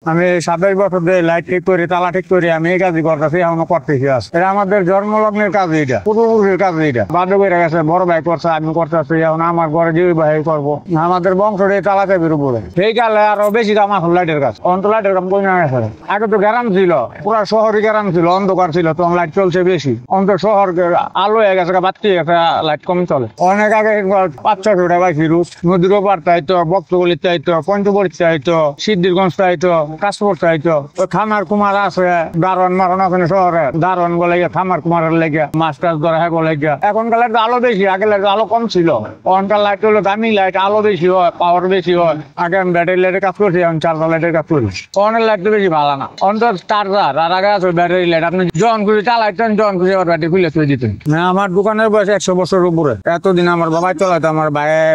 আমি 27 বছর ধরে লাইট ঠিক করি, তালা ঠিক করি, আমি এই কাজই করতেছি, এখনো করতেছি। এটা আমাদের জন্মলগ্নের কাজ, এটা পূর্বপুরুষের কাজ। এটা বাধ্য করে গেছে, বড় ভাই করছে, আমি করতেছি, এখন আমার ঘরে যে ভাই করবো। আমাদের বংশটা তালা চাবির উপরে। সেই কালে আরো বেশি দাম আসল লাইটের কাজ। অন্ত লাইটের কাম কমে গেছে। আগে তো গ্যারাম ছিল, পুরা শহরে গ্যারাম ছিল, অন্ধকার ছিল, তখন লাইট চলছে বেশি। অন্ত শহর আলো হয়ে গেছে, বাতি গেছে, লাইট কম চলে। অনেক আগে 500-600 টাকা পাইছি রুট। নদীর ওপার চাইতো, বক্তগলির চাইতো, পঞ্চবড়ির চাইতো, সিদ্ধিরগঞ্জ চাইতো, কাশপুর চাইতো। ওই খামার কুমার আছে, দারোয়ান মারান ওখানে শহরে, দারোয়ান বলে খামার কুমারের লেগে মাছ টাছ ধরে হ্যাঁ লেগে। এখনকার লাইট আলো বেশি, আগের লাইট আলো কম ছিল। এখনকার লাইট হলো দামি লাইট, আলো বেশি হয়, পাওয়ার বেশি হয়। আগে আমি ব্যাটারি লাইটের কাজ করছি, এখন চার্জার লাইটের কাজ করি। অনেক লাইট তো বেশি ভালো না, অন্তর চার্জার আর আগে আছে ব্যাটারি লাইট। আপনি যখন খুশি চালাইতেন, যখন খুশি আবার ব্যাটারি খুলে তুলে দিতেন। আমার দোকানের বয়স 100 বছর উপরে। এতদিন আমার বাবাই চালাইতো, আমার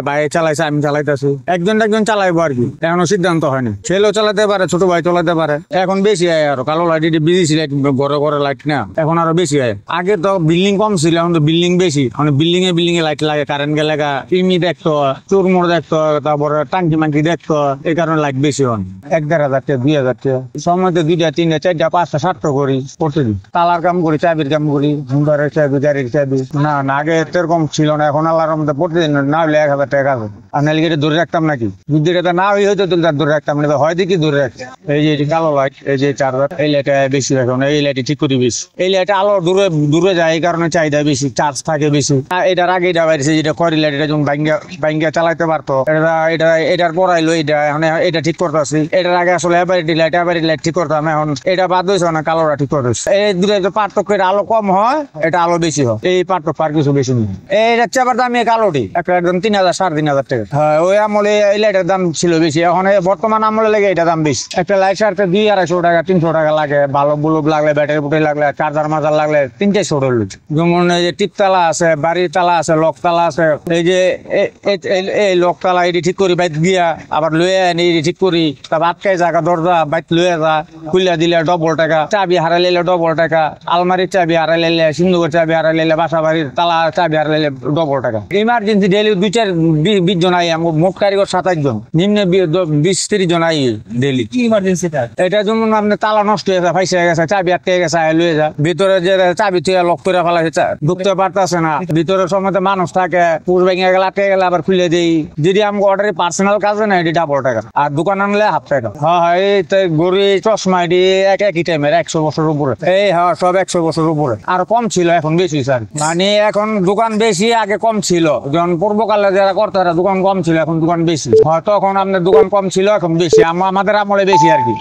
ভাই চালাইছে, আমি চালাইতেছি। একজন চালাইবো আর কি, এখনো সিদ্ধান্ত হয়নি। ছেলেও চালাতে পারে, ছোট ভাই চালাতে পারে। এখন বেশি হয় আরো, কালো লাইট, বিদেশি লাইট, ঘরে ঘরে লাইট না, এখন আরো বেশি হয়। আগে তো বিল্ডিং কম ছিল, এখন তো বিল্ডিং বেশি। বিল্ডিং এ লাইট লাগে, কারেন্ট গেলে ইমি দেখতো, চুরমুর দেখতো, তারপরে টাঙ্কি মাঙ্কি দেখতো, এই কারণে লাইট বেশি হয়। 1-1.5 হাজার টাকা, 2 হাজার টাকা সময় 2টা 3টা 4টা 5টা 7টা করি প্রতিদিন। তালার কাম করি, চাবির কাম করি, হুন্ডারের চাবি, গাড়ির চাবি। না আগে এরকম ছিল না, এখন আল্লাহর মধ্যে প্রতিদিন না হলে 1,000 টাকা কাজ। আর নাহলে ধরে রাখতাম নাকি, যদি এটা না হয়তো ধরে রাখতাম না, হয় দেখি ধরে রাখতাম। এই যে কালো লাইট, এই যে চার্জার, এই লাইটটা বেশি এখন, এই লাইটে ঠিক করি বেশি। এই লাইটটা আলো দূরে যায়, এই কারণে চাহিদা বেশি, চার্জ থাকে বেশি। এটার আগে এটা বাইরেছে, যেটা খড়ি লাইট, এটা যখন বাইঙ্গা চালাইতে পারতো, এটার পরাইলো, এটা ঠিক করতেছি। এটার আগে আসলে অ্যাপারেটি লাইট ঠিক করতাম, এখন এটা বাদ হয়েছে না, কালোটা ঠিক করতেছে। এই দুটো পার্থক্য, এটা আলো কম হয়, এটা আলো বেশি হয়, এই পার্থক্য আর কিছু বেশি নেই। এইটা চাবার দাম কালোটি একটা একদম 3,000 3,500 টাকা। হ্যাঁ, ওই আমলে এই লাইটের দাম ছিল বেশি, এখন বর্তমান আমলে লেগে এটা দাম বেশি। একটা লাইট সারতে 200-250 টাকা 300 টাকা লাগে। ভালো বুলব লাগলে, ব্যাটারি বুটে লাগলে, চার্জার মাজার লাগলে 300-400 টাকা। যেমন এই যে টিপতালা আছে, বাড়ির তালা আছে, লকতালা আছে। এই যে এই লকতালা এটি ঠিক করি বাইক দিয়া, আবার লয়ে আনি এটি ঠিক করি। তারপর আটকায় জায়গা দরজা বাইক লয়ে যা, খুলে দিলে ডবল টাকা। চাবি হারাইলে ডবল টাকা। আলমারির চাবি হারাইলে, সিন্ধুকের চাবি হারাইলে, বাসা বাড়ির তালা চাবি হারাইলে ডবল টাকা। ইমার্জেন্সি ডেইলি 2-4-20 জন আই, মোট কারিগর 27 জন, নিম্নে 20-30 জন আই ডেইলি। কি ইমার্জেন্সি? এটা যেমন আপনার তালা নষ্ট হয়ে যায়, ফাইসে গেছে, চাবি আটকে গেছে, লয়ে যা। ভিতরে যে চাবি তুই লক করে ফেলাছে, ঢুকতে পারতেছে না। ভিতরে সময় মানুষ থাকে, পুষ ভেঙে গেলে, আটকে গেলে আবার খুলে দেই। যদি আমাকে অর্ডারে পার্সোনাল কাজে না, এটি ডাবল টাকা। আর দোকান আনলে হাফ টাকা। হ্যাঁ, এই গড়ি চশমা এটি একই টাইমের 100 বছর উপরে। এই হ্যাঁ, সব 100 বছর উপরে। আর কম ছিল, এখন বেশি স্যার। মানে এখন দোকান বেশি, আগে কম ছিল। যখন পূর্বকালে যারা করতো দোকান কম ছিল, এখন দোকান বেশি। তখন আপনার দোকান কম ছিল, এখন বেশি। আমাদের আমলে বেশি আর কি।